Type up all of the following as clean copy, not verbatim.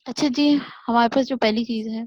अच्छा जी, हमारे पास जो पहली चीज़ है,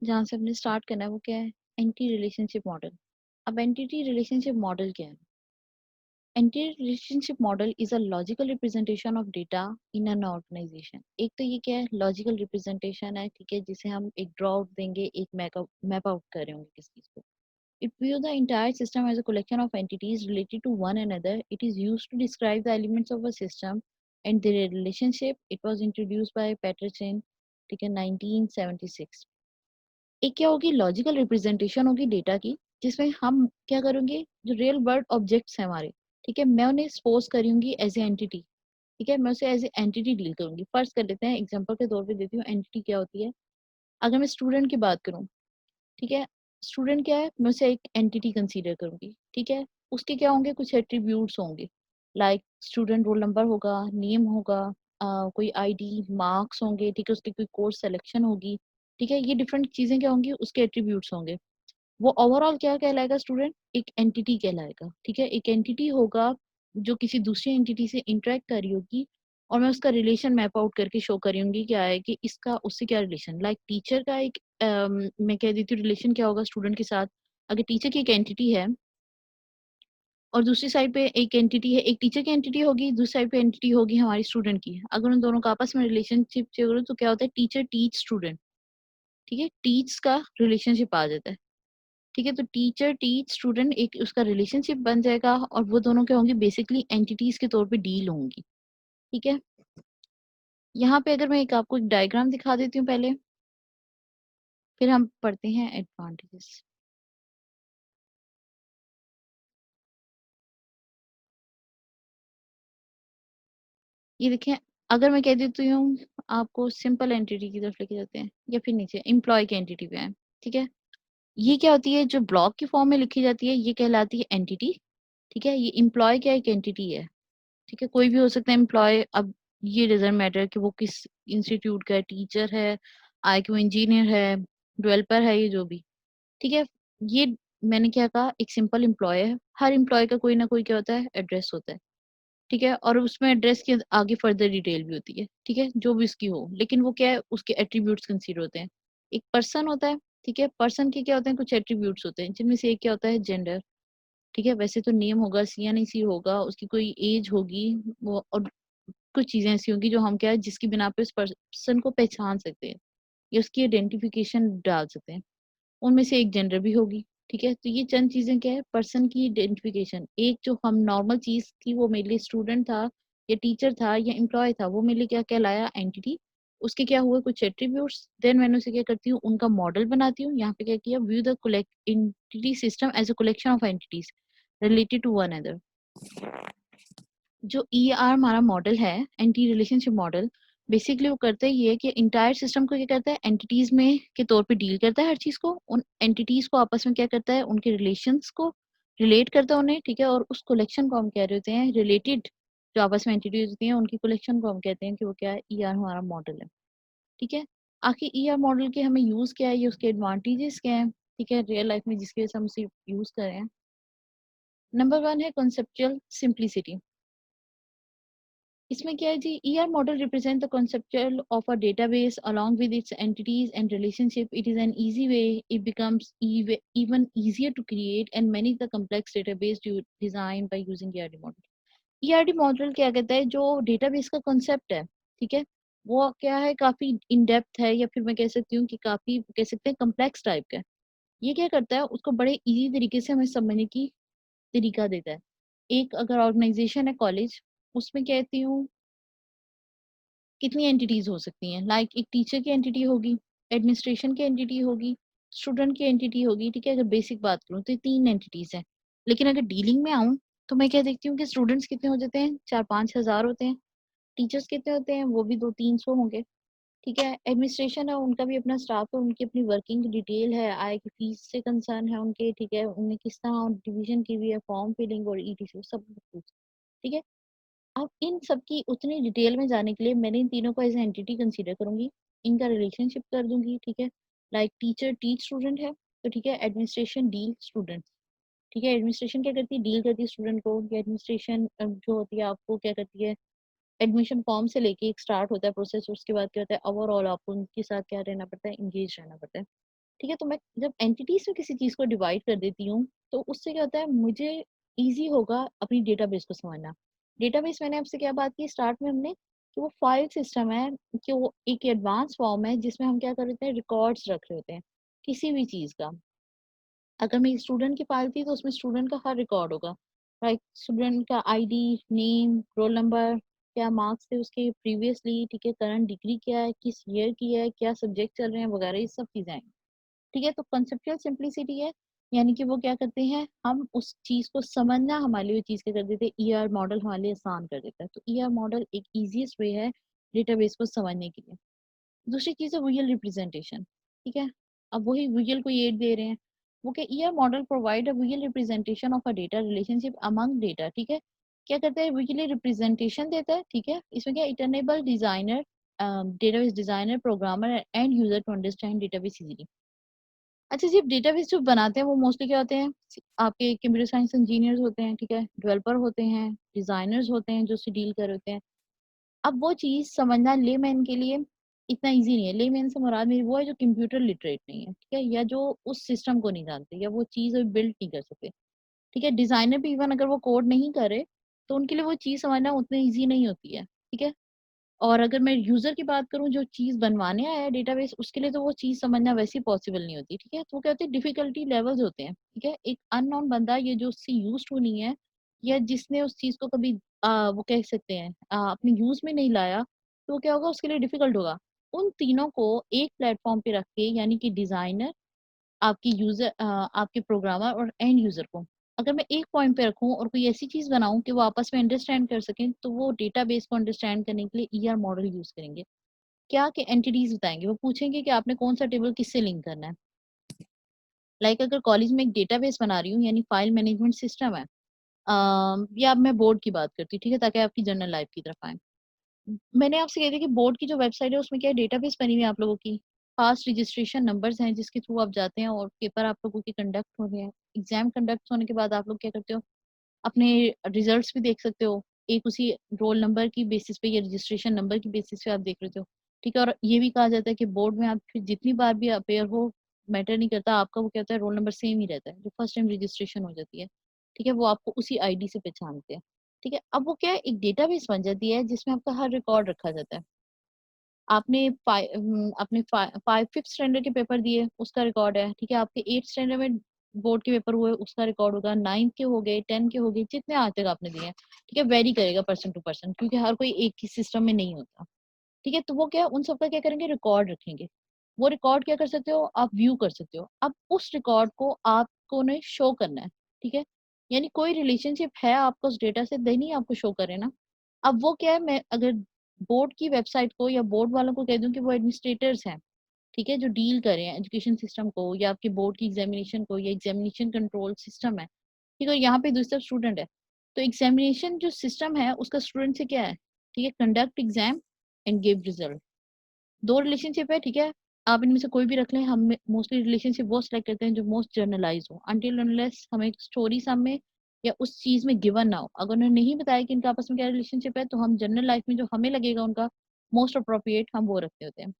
जहाँ से हमने स्टार्ट करना है वो क्या है? Entity relationship model. अब एंटिटी रिलेशनशिप मॉडल क्या है? Entity relationship model is a logical representation of data in an organization. एक तो ये क्या है? लॉजिकल रिप्रेजेंटेशन है, ठीक है? जिसे हम एक ड्रॉ आउट देंगे, एक मैप आउट कर रहे होंगे किसी चीज़ को। It views the entire system as a collection of entities related to one another. It is used to describe the elements of a system and their relationship. It was introduced by Peterson, ठीक है, 1976। एक क्या होगी? Logical representation होगी data की, जिसमें हम क्या करेंगे? जो रियल वर्ल्ड ऑब्जेक्ट्स हैं हमारे, ठीक है, मैं उन्हें सपोज करूंगी एज ए एंटिटी। ठीक है, मैं उसे एज ए एंटिटी डील करूंगी। फर्स्ट कर लेते हैं, एग्जांपल के तौर पे देती हूँ एंटिटी क्या होती है। अगर मैं स्टूडेंट की बात करूँ, ठीक है, स्टूडेंट क्या है? मैं उसे एक एंटिटी कंसीडर करूंगी, ठीक है। उसके क्या होंगे? कुछ एट्रीब्यूट्स होंगे, लाइक स्टूडेंट रोल नंबर होगा, नेम होगा, कोई आईडी, मार्क्स होंगे, ठीक है, उसकी कोई कोर्स सिलेक्शन होगी, ठीक है। ये डिफरेंट चीजें क्या होंगी? उसके एट्रीब्यूट्स होंगे। वो ओवरऑल क्या कहलाएगा? स्टूडेंट एक एंटिटी कहलाएगा, ठीक है। एक एंटिटी होगा जो किसी दूसरी एंटिटी से इंटरेक्ट कर रही होगी, और मैं उसका रिलेशन मैप आउट करके शो करी होंगी क्या है कि इसका उससे क्या रिलेशन। लाइक टीचर का एक मैं कह देती हूँ रिलेशन क्या होगा स्टूडेंट के साथ। अगर टीचर की एक एंटिटी है और दूसरी साइड पे एक एंटिटी है, एक टीचर की एंटिटी होगी, दूसरी साइड पे एंटिटी होगी हमारी स्टूडेंट की। अगर उन दोनों का आपस में रिलेशनशिप करो तो क्या होता है? टीचर टीच स्टूडेंट, ठीक है, टीच का रिलेशनशिप आ जाता है। ठीक है, तो टीचर टीच स्टूडेंट एक उसका रिलेशनशिप बन जाएगा, और वो दोनों क्या होंगी? बेसिकली एंटिटीज के तौर पे डील होंगी, ठीक है। यहाँ पे अगर मैं एक आपको एक डायग्राम दिखा देती हूँ पहले, फिर हम पढ़ते हैं एडवांटेजेस। ये देखें, अगर मैं कह देती हूँ आपको सिंपल एंटिटी की तरफ लेके जाते हैं, या फिर नीचे एम्प्लॉय की एंटिटी पे है, ठीक है। ये क्या होती है? जो ब्लॉक की फॉर्म में लिखी जाती है ये कहलाती है एंटिटी, ठीक है। ये एम्प्लॉय क्या? एक एंटिटी है, ठीक है, कोई भी हो सकता है एम्प्लॉय। अब ये डजंट मैटर कि वो किस इंस्टीट्यूट का है, टीचर है, आईक्यू इंजीनियर है, डेवलपर है, ये जो भी, ठीक है। ये मैंने क्या कहा? एक सिंपल एम्प्लॉय है। हर एम्प्लॉय का कोई ना कोई क्या होता है? एड्रेस होता है, ठीक है, और उसमें एड्रेस के आगे फर्दर डिटेल भी होती है, ठीक है, जो भी उसकी हो, लेकिन वो क्या है? उसके एट्रीब्यूट्स कंसीडर होते हैं। एक पर्सन होता है, ठीक है, पर्सन के क्या होते हैं? कुछ एट्रीब्यूट्स होते हैं, जिनमें से एक क्या होता है? जेंडर, ठीक है। वैसे तो नेम होगा, सी या नहीं सी होगा, उसकी कोई एज होगी, वो, और कुछ चीजें ऐसी होंगी जो हम क्या है जिसकी बिना पे उस पर्सन को पहचान सकते हैं या उसकी आइडेंटिफिकेशन डाल सकते हैं। उनमें से एक जेंडर भी होगी, ठीक है। तो ये चंद चीजें क्या है? पर्सन की आइडेंटिफिकेशन। एक जो हम नॉर्मल चीज थी वो मेरे लिए स्टूडेंट था या टीचर था या एम्प्लॉय था, वो मेरे लिए क्या कहलाया? एंटिटी। उसके क्या हुए? कुछ एट्रीब्यूट्स। देन मैंने उसे क्या करती हूँ? उनका मॉडल बनाती हूँ। यहाँ पे क्या किया? View the entity system as a collection of entities related to one other. जो ER हमारा मॉडल है, एंटी रिलेशनशिप मॉडल, बेसिकली वो करता ही है कि इंटायर सिस्टम को क्या करता है? एंटिटीज में के तौर पे डील करता है हर चीज को। उन एंटिटीज को आपस में क्या करता है? उनके रिलेशंस को रिलेट करता है उन्हें, ठीक है। और उस कलेक्शन को हम कह रहे होते हैं रिलेटेड। जो आपस में एंटिटीज होती हैं उनकी कलेक्शन को हम कहते हैं कि वो क्या है? ER हमारा मॉडल है, ठीक है। आखिर ER मॉडल के हमें यूज क्या है? ये उसके एडवांटेजेस क्या है, ठीक है, रियल लाइफ में जिसकी वजह से हम उसे यूज कर रहे हैं। नंबर 1 है कॉन्सेप्चुअल सिंप्लिसिटी। इसमें क्या है जी? ER model represent the conceptual of a database along with its entities and relationship. It is an easy way. It becomes even easier to create and manage the complex database designed by using ERD model. ERD model क्या कहता है? जो database का concept है, ठीक है, वो क्या है? काफी इन डेप्थ है, या फिर मैं कह सकती हूँ कि काफी कह सकते हैं कम्प्लेक्स टाइप का है। ये क्या करता है? उसको बड़े इजी तरीके से हमें समझने की तरीका देता है। एक अगर ऑर्गेनाइजेशन है, कॉलेज, उसमें कहती हूँ कितनी एंटिटीज हो सकती हैं। लाइक एक टीचर की एंटिटी होगी, एडमिनिस्ट्रेशन की एंटिटी होगी, स्टूडेंट की एंटिटी होगी, ठीक है। अगर बेसिक बात करूँ तो ये 3 एंटिटीज हैं। लेकिन अगर डीलिंग में आऊँ तो मैं क्या देखती हूँ कि स्टूडेंट्स कितने हो जाते हैं? 4-5 हज़ार होते हैं। टीचर्स कितने होते हैं? वो भी 200-300 होंगे, ठीक है। एडमिनिस्ट्रेशन है, उनका भी अपना स्टाफ है, उनकी अपनी वर्किंग डिटेल है, आय की फीस से कंसर्न है उनके, ठीक है, उन्हें किस तरह डिवीजन की हुई है, फॉर्म फिलिंग और ETC सब कुछ, ठीक है। अब इन सब की उतनी डिटेल में जाने के लिए मैंने इन तीनों को एज एंटिटी कंसीडर करूंगी। इनका रिलेशनशिप कर दूंगी, ठीक है। लाइक टीचर टीच स्टूडेंट है, तो ठीक है, एडमिनिस्ट्रेशन डील स्टूडेंट, ठीक है। एडमिनिस्ट्रेशन क्या करती है? डील करती है स्टूडेंट को। या एडमिनिस्ट्रेशन जो होती है आपको क्या करती है? एडमिशन फॉर्म से लेके एक स्टार्ट होता है प्रोसेस, उसके बाद क्या होता है ओवरऑल आपको उनके साथ क्या रहना पड़ता है, एंगेज रहना पड़ता है। ठीक है, तो मैं जब एंटिटीज में किसी चीज़ को डिवाइड कर देती हूँ, तो उससे क्या होता है मुझे ईज़ी होगा अपनी डेटाबेस को समझना। डेटाबेस मैंने आपसे क्या बात की स्टार्ट में हमने, कि वो फाइल सिस्टम है, कि वो एक एडवांस फॉर्म है जिसमें हम क्या कर रहे हैं, रिकॉर्ड्स रख रहे होते हैं, किसी भी चीज़ का। अगर मेरी स्टूडेंट की फाइल थी तो उसमें स्टूडेंट का हर रिकॉर्ड होगा, राइट? स्टूडेंट का आईडी, नेम, रोल नंबर, क्या मार्क्स थे उसके प्रीवियसली, ठीक है, करंट डिग्री क्या है, किस ईयर की है, क्या सब्जेक्ट चल रहे हैं वगैरह, ये सब चीज़ें आएँगी। ठीक है, तो कंसेप्चुअल सिंप्लिसिटी है, यानी कि वो क्या करते हैं, हम उस चीज़ को समझना हमारे लिए वो चीज़ क्या कर देते हैं, ईआर मॉडल हमारे लिए आसान कर देता है। तो ईआर मॉडल एक ईज़ीएस्ट वे है डेटाबेस को समझने के लिए। दूसरी चीज़ है विजुअल रिप्रेजेंटेशन, ठीक है? अब वही विजुअल को एड दे रहे हैं। वो क्या, ER model provide a visual representation of a data relationship among data, ठीक है? क्या करता है, विजुअली रिप्रेजेंटेशन देता है, ठीक है? इसमें क्या, it enable designer, database designer, programmer and user to understand database easily. अच्छा जी, डेटाबेस जो बनाते हैं वो मोस्टली क्या होते हैं, आपके कंप्यूटर साइंस इंजीनियर्स होते हैं, ठीक है? डेवलपर होते हैं, डिज़ाइनर्स होते हैं जो उससे डील कर रहे होते हैं। अब वो चीज़ समझना लेमैन के लिए इतना ईज़ी नहीं है। लेमैन से मुराद मेरी वो है जो कंप्यूटर लिटरेट नहीं है, ठीक है? या जो उस सिस्टम को नहीं जानते या वो चीज़ बिल्ड नहीं कर सकते, ठीक है? डिज़ाइनर भी इवन अगर वो कोड नहीं करे, तो उनके लिए वो चीज़ समझना उतनी ईज़ी नहीं होती है, ठीक है? और अगर मैं यूज़र की बात करूँ जो चीज़ बनवाने आया है डेटाबेस, उसके लिए तो वो चीज़ समझना वैसे ही पॉसिबल नहीं होती, ठीक है? तो वो क्या होती है, डिफ़िकल्टी लेवल्स होते हैं, ठीक है? एक अननोन बंदा ये जो उससे यूज़्ड टू नहीं है, या जिसने उस चीज़ को कभी वो कह सकते हैं अपने यूज़ में नहीं लाया, तो क्या होगा, उसके लिए डिफ़िकल्ट होगा। उन तीनों को एक प्लेटफ़ॉर्म पे रख के, यानी कि डिज़ाइनर, आपकी आपके प्रोग्रामर और एंड यूज़र को अगर मैं एक पॉइंट पे रखूँ और कोई ऐसी चीज़ बनाऊँ कि वो आपस में अंडरस्टैंड कर सकें, तो वो डेटाबेस को अंडरस्टैंड करने के लिए ईआर मॉडल यूज़ करेंगे। क्या कि एंटिटीज़ बताएँगे, वो पूछेंगे कि आपने कौन-सा टेबल किससे लिंक करना है। लाइक अगर कॉलेज में एक डेटाबेस बना रही हूँ, यानी फाइल मैनेजमेंट सिस्टम है, या अब मैं बोर्ड की बात करती हूँ, ठीक है? ताकि आपकी जनरल लाइफ़ की तरफ आएँ। मैंने आपसे कहा था कि बोर्ड की जो वेबसाइट है उसमें क्या है, डेटाबेस बनी हुई है आप लोगों की। पास्ट रजिस्ट्रेशन नंबर्स हैं जिसके थ्रू आप जाते हैं और पेपर आप लोगों के कंडक्ट हो रहे हैं। एग्ज़ाम कंडक्ट होने के बाद आप लोग क्या करते हो, अपने रिज़ल्ट्स भी देख सकते हो। एक उसी रोल नंबर की बेसिस पे या रजिस्ट्रेशन नंबर की बेसिस पे आप देख लेते हो। ठीक है? और ये भी कहा जाता है कि बोर्ड में आप फिर जितनी बार भी अपीयर हो, मैटर नहीं करता, आपका वो क्या होता है, रोल नंबर सेम ही रहता है। जो फर्स्ट टाइम रजिस्ट्रेशन हो जाती है, ठीक है? वो आपको उसी आईडी से पहचानते हैं। ठीक है? अब वो क्या है, एक डेटाबेस बन जाती है जिसमें आपका हर रिकॉर्ड रखा जाता है। आपने 5th स्टैंडर्ड के पेपर दिए, उसका रिकॉर्ड है, ठीक है? आपके 8th स्टैंडर्ड में बोर्ड के पेपर हुए, उसका रिकॉर्ड होगा, 9th के हो गए, 10th के हो गए, जितने आज तक आपने दिए हैं, ठीक है? वेरी करेगा पर्सन टू पर्सन, क्योंकि हर कोई एक ही सिस्टम में नहीं होता, ठीक है? तो वो क्या है, उन सबका क्या करेंगे, रिकॉर्ड रखेंगे। वो रिकॉर्ड क्या कर सकते हो, आप व्यू कर सकते हो। अब उस रिकॉर्ड को आपको ने शो करना है, ठीक है? यानी कोई रिलेशनशिप है आपका उस डेटा से, देन ही आपको शो करे ना। अब वो क्या है, मैं अगर बोर्ड की वेबसाइट को या बोर्ड वालों को कह दूँ कि वो एडमिनिस्ट्रेटर्स हैं, ठीक है? जो डील कर रहे हैं एजुकेशन सिस्टम को या आपके बोर्ड की एग्ज़ामिनेशन को, या एग्ज़ामिनेशन कंट्रोल सिस्टम है, ठीक है? और यहाँ पे दूसरी तरफ स्टूडेंट है। तो एग्ज़ामिनेशन जो सिस्टम है उसका स्टूडेंट से क्या है, ठीक है? Conduct exam and give result. 2 relationship है, ठीक है? आप इनमें से कोई भी रख लें, हम मोस्टली रिलेशनशिप वो सिलेक्ट करते हैं जो मोस्ट जनरलाइज़ हो, अनटिल अनलेस हमें स्टोरी सामने या उस चीज़ में गिवन ना हो। अगर उन्होंने नहीं बताया कि इनका आपस में क्या रिलेशनशिप है, तो हम जनरल लाइफ़ में जो हमें लगेगा उनका मोस्ट एप्रोप्रिएट, हम वो रखते होते हैं।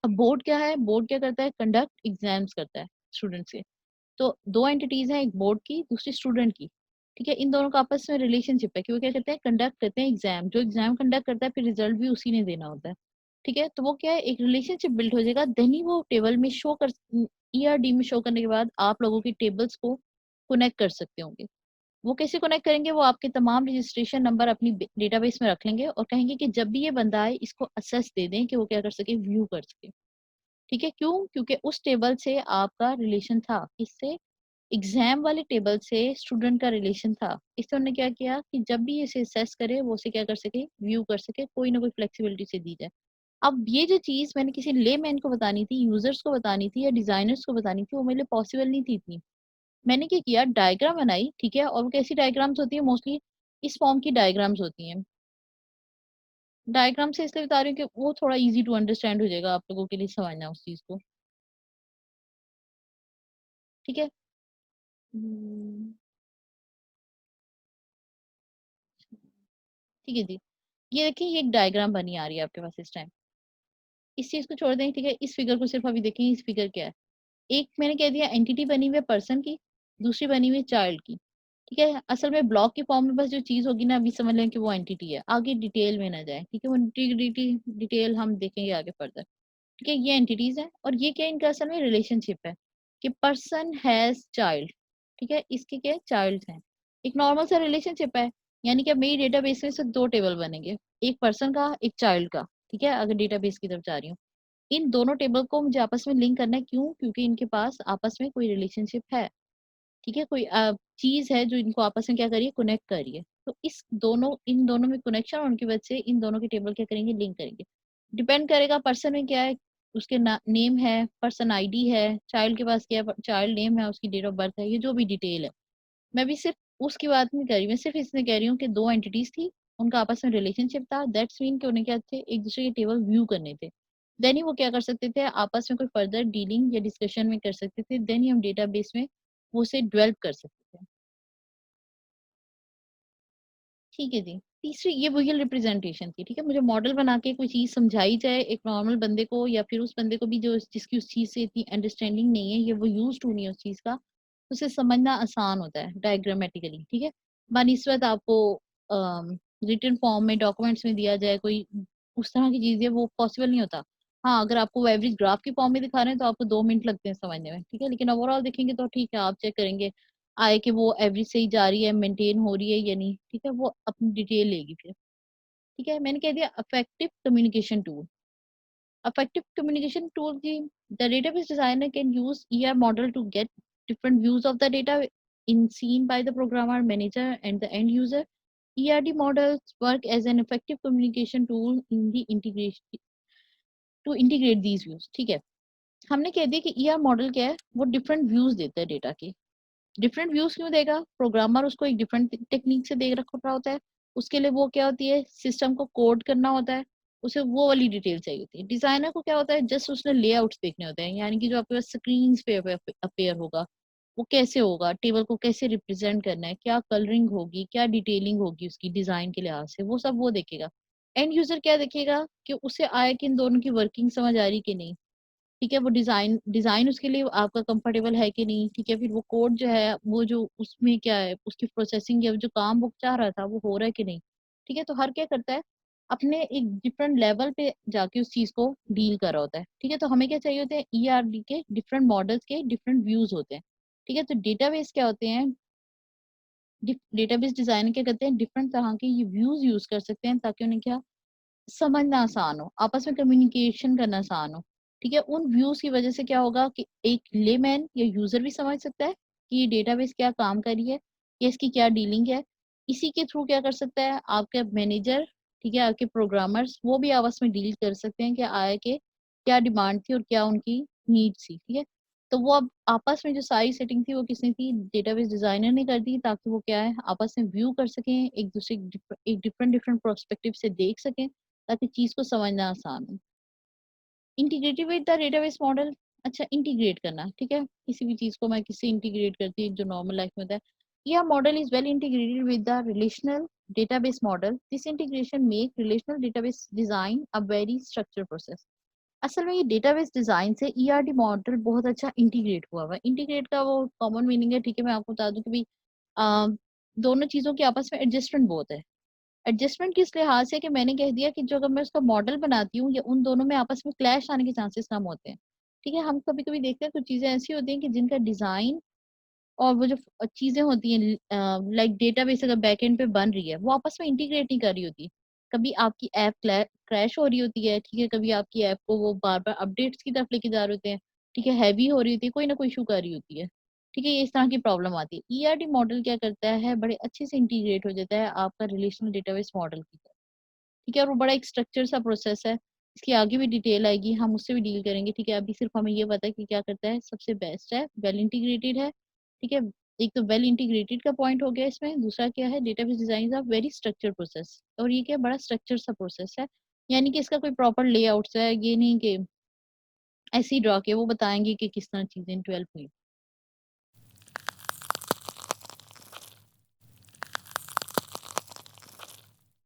अब बोर्ड क्या है, बोर्ड क्या करता है, कंडक्ट एग्ज़ाम्स करता है स्टूडेंट से। तो 2 एंटिटीज़ हैं, एक बोर्ड की, दूसरी स्टूडेंट की। ठीक है? इन दोनों का आपस में रिलेशनशिप है कि वो क्या करते हैं, कंडक्ट करते हैं एग्ज़ाम। जो एग्ज़ाम कंडक्ट करता है, फिर रिज़ल्ट भी उसी ने देना होता है। ठीक है? तो वो क्या है, एक रिलेशनशिप बिल्ड हो जाएगा, देन ही वो टेबल में ईआरडी में शो करने के बाद आप लोगों की टेबल्स को कनेक्ट कर सकते होंगे। वो कैसे कनेक्ट करेंगे, वो आपके तमाम रजिस्ट्रेशन नंबर अपनी डेटाबेस में रख लेंगे और कहेंगे कि जब भी ये बंदा आए, इसको एक्सेस दे दें कि वो क्या कर सके, व्यू कर सके। ठीक है? क्यों? क्योंकि उस टेबल से आपका रिलेशन था। किससे? एग्ज़ाम वाले टेबल से स्टूडेंट का रिलेशन था। इससे उन्होंने क्या किया कि जब भी इसे असेस करे, वो उसे क्या कर सके, व्यू कर सके, कोई ना कोई फ्लेक्सिबिलिटी से दी जाए। अब ये जो चीज़ मैंने किसी लेमैन को बतानी थी, यूज़र्स को बतानी थी या डिज़ाइनर्स को बतानी थी, वो मेरे लिए पॉसिबल नहीं थी इतनी। मैंने क्या किया, डायग्राम बनाई, ठीक है? और वो कैसी डायग्राम्स होती हैं, मोस्टली इस फॉर्म की डायग्राम्स होती हैं। डायग्राम से इसलिए बता रही हूँ कि वो थोड़ा ईज़ी टू अंडरस्टैंड हो जाएगा आप लोगों के लिए समझना उस चीज़ को। ठीक है? हुँ, ठीक है जी। ये देखिए ये एक डायग्राम बनी आ रही है आपके पास इस टाइम। इस चीज़ को छोड़ दें, ठीक है? इस फिगर को सिर्फ़ अभी देखें, इस फिगर क्या है? एक मैंने कह दिया एंटिटी बनी हुई है पर्सन की, दूसरी बनी हुई है चाइल्ड की, ठीक है? असल में ब्लॉक के फॉर्म में बस जो चीज़ होगी ना अभी समझ लें कि वो एंटिटी है। आगे डिटेल में ना जाएँ, ठीक है? वो डिटेल हम देखेंगे आगे फर्दर। ठीक है, ये एंटिटीज़ हैं और ये क्या है इनका असल में रिलेशनशिप है कि पर्सन हैज़ चाइल्ड, ठीक है? इसके क्या है चाइल्ड्स हैं। एक नॉर्मल सा रिलेशनशिप है, यानी कि अब मेरी डेटाबेस में सिर्फ 2 टेबल बनेंगे, एक पर्सन का, एक चाइल्ड का, ठीक है? अगर डेटाबेस की तरफ जा रही हूँ। इन दोनों टेबल को मुझे आपस में लिंक करना है, क्यों? क्योंकि इनके पास आपस में कोई रिलेशनशिप है, ठीक है? कोई चीज़ है जो इनको आपस में क्या कर रही है, कनेक्ट कर रही है। तो इन दोनों में कनेक्शन होने की वजह से इन दोनों के टेबल क्या करेंगे, लिंक करेंगे। डिपेंड करेगा पर्सन में क्या है, उसके ना नेम है, पर्सन आईडी है, चाइल्ड के पास क्या है, चाइल्ड नेम है, उसकी डेट ऑफ बर्थ है, ये जो भी डिटेल है। मैं भी सिर्फ़ उसकी बात नहीं कर रही, मैं सिर्फ़ इसलिए कह रही हूँ कि 2 एंटिटीज़ थी, उनका आपस में रिलेशनशिप था, दैट्स मीन कि उन्हें क्या थे, एक-दूसरे के टेबल व्यू करने थे। देन ही वो क्या कर सकते थे, आपस में कोई फर्दर डीलिंग या डिस्कशन में कर सकते थे, देन ही हम डेटाबेस में वो उसे डेवलप कर सकते थे। ठीक है जी। तीसरी ये वही रिप्रेजेंटेशन थी, ठीक है? मुझे मॉडल बना के कोई चीज़ समझाई जाए एक नॉर्मल बंदे को या फिर उस बंदे को भी जो जिसकी उस चीज़ से इतनी अंडरस्टैंडिंग नहीं है या वो यूज़्ड टू नहीं है उस चीज़ का, उसे समझना आसान होता है डायग्रामेटिकली, ठीक है? बनिस्बत आपको रिटन फॉर्म में डॉक्यूमेंट्स में दिया जाए कोई उस तरह की चीज़ें वो पॉसिबल नहीं होता। हाँ, अगर आपको वो एवरेज ग्राफ की फॉर्म में दिखा रहे हैं तो आपको 2 मिनट लगते हैं समझने में, ठीक है? लेकिन ओवरऑल देखेंगे तो ठीक है, आप चेक करेंगे आए कि वो एवरेज सही जा रही है, मेंटेन हो रही है या नहीं, ठीक है? वो अपनी डिटेल लेगी फिर, ठीक है? मैंने कह दिया affective communication tool. Effective communication tool the database designer can use ER model to get different views of the data in seen by the programmer, manager, and the end user. ERD models work as an effective communication tool in the integration to integrate these views. ठीक है हमने कह दिया कि ER model क्या है वो different views देता है डेटा के डिफरेंट व्यूज क्यों देगा प्रोग्रामर उसको एक डिफरेंट टेक्निक से देख रखा होता है उसके लिए वो क्या होती है सिस्टम को कोड करना होता है उसे वो वाली डिटेल चाहिए होती है डिजाइनर को क्या होता है जस्ट उसने लेआउट्स देखने होते हैं यानी कि जो आपके पास स्क्रीन पे अपेयर होगा वो कैसे होगा टेबल को कैसे रिप्रेजेंट करना है क्या कलरिंग होगी क्या डिटेलिंग होगी उसकी डिजाइन के लिहाज से वो सब वो देखेगा एंड यूजर क्या देखेगा कि उसे आया कि इन दोनों की वर्किंग समझ आ रही कि नहीं ठीक है, वो डिज़ाइन डिज़ाइन उसके लिए आपका कंफर्टेबल है कि नहीं, ठीक है, फिर वो कोड जो है, वो जो उसमें क्या है, उसकी प्रोसेसिंग या जो काम वो चाह रहा था, वो हो रहा है कि नहीं, ठीक है? तो हर क्या करता है, अपने एक डिफरेंट लेवल पे जाके उस चीज़ को डील कर रहा होता है, ठीक है? तो हमें क्या चाहिए होते हैं, ईआरडी के डिफरेंट मॉडल्स के डिफरेंट व्यूज़ होते हैं, ठीक है? तो डेटाबेस क्या होते हैं, डेटाबेस डिज़ाइनर क्या करते हैं, डिफरेंट तरह के ये व्यूज़ यूज़ कर सकते हैं ताकि उन्हें क्या समझना आसान हो, आपस में कम्युनिकेशन करना आसान हो, ठीक है? उन व्यूज़ की वजह से क्या होगा कि एक लेमैन या यूज़र भी समझ सकता है कि ये डेटाबेस क्या काम कर रही है या इसकी क्या डीलिंग है। इसी के थ्रू क्या कर सकता है आपका मैनेजर, ठीक है? आपके प्रोग्रामर्स वो भी आपस में डील कर सकते हैं कि आया कि क्या डिमांड थी और क्या उनकी नीड थी, ठीक है? तो वो अब आपस में जो सारी सेटिंग थी वो किसने की? डेटाबेस डिज़ाइनर ने कर दी ताकि वो क्या है आपस में व्यू कर सकें, एक-दूसरे एक डिफरेंट डिफरेंट पर्सपेक्टिव से देख सकें ताकि चीज़ को समझना आसान हो। Integrative with the database model अच्छा इंटीग्रेट करना, ठीक है? किसी भी चीज़ को मैं किससे इंटीग्रेट करती हूँ जो नॉर्मल लाइफ में होता है। यह model is well integrated with the relational database model. This integration make relational database design a very structured process. असल में ये डेटाबेस डिज़ाइन से ईआरडी मॉडल बहुत अच्छा इंटीग्रेट हुआ हुआ है। इंटीग्रेट का वो कॉमन मीनिंग है, ठीक है? मैं आपको बता दूँ कि भई अ, दोनों चीज़ों के आपस में एडजस्टमेंट बहुत है। एडजस्टमेंट किस लिहाज से कि मैंने कह दिया कि जो अगर मैं उसका मॉडल बनाती हूँ या उन दोनों में आपस में क्लैश आने के चांसेस कम होते हैं। ठीक है? हम कभी-कभी देखते हैं कुछ चीज़ें ऐसी होती हैं कि जिनका डिज़ाइन और वो जो चीज़ें होती हैं लाइक डेटाबेस अगर बैकएंड पे बन रही है, वो आपस में इंटीग्रेट नहीं कर रही होती। कभी आपकी ऐप क्रैश हो रही होती है, ठीक है? कभी आपकी ऐप को वो बार-बार अपडेट्स की तरफ लेके जा रहे होते हैं, ठीक है? हैवी हो रही होती है, कोई ना कोई इश्यू कर रही होती है। ठीक है? ये इस तरह की प्रॉब्लम आती है। ईआरडी मॉडल क्या करता है, बड़े अच्छे से इंटीग्रेट हो जाता है आपका रिलेशनल डेटाबेस मॉडल की तरह। ठीक है? और वो बड़ा एक स्ट्रक्चर सा प्रोसेस है। इसकी आगे भी डिटेल आएगी, हम उससे भी डील करेंगे, ठीक है? अभी सिर्फ़ हमें ये पता है कि क्या करता है, सबसे बेस्ट है, वेल इंटीग्रेटेड है, ठीक है? एक तो वेल इंटीग्रेटेड का पॉइंट हो गया इसमें, दूसरा क्या है database design is a very structured process और ये क्या है बड़ा स्ट्रक्चर सा प्रोसेस है। यानी कि इसका कोई प्रॉपर लेआउट्स है, ये नहीं कि ऐसे ही ड्रा किया, वो बताएँगे कि किस तरह चीज़ें 12 हुई।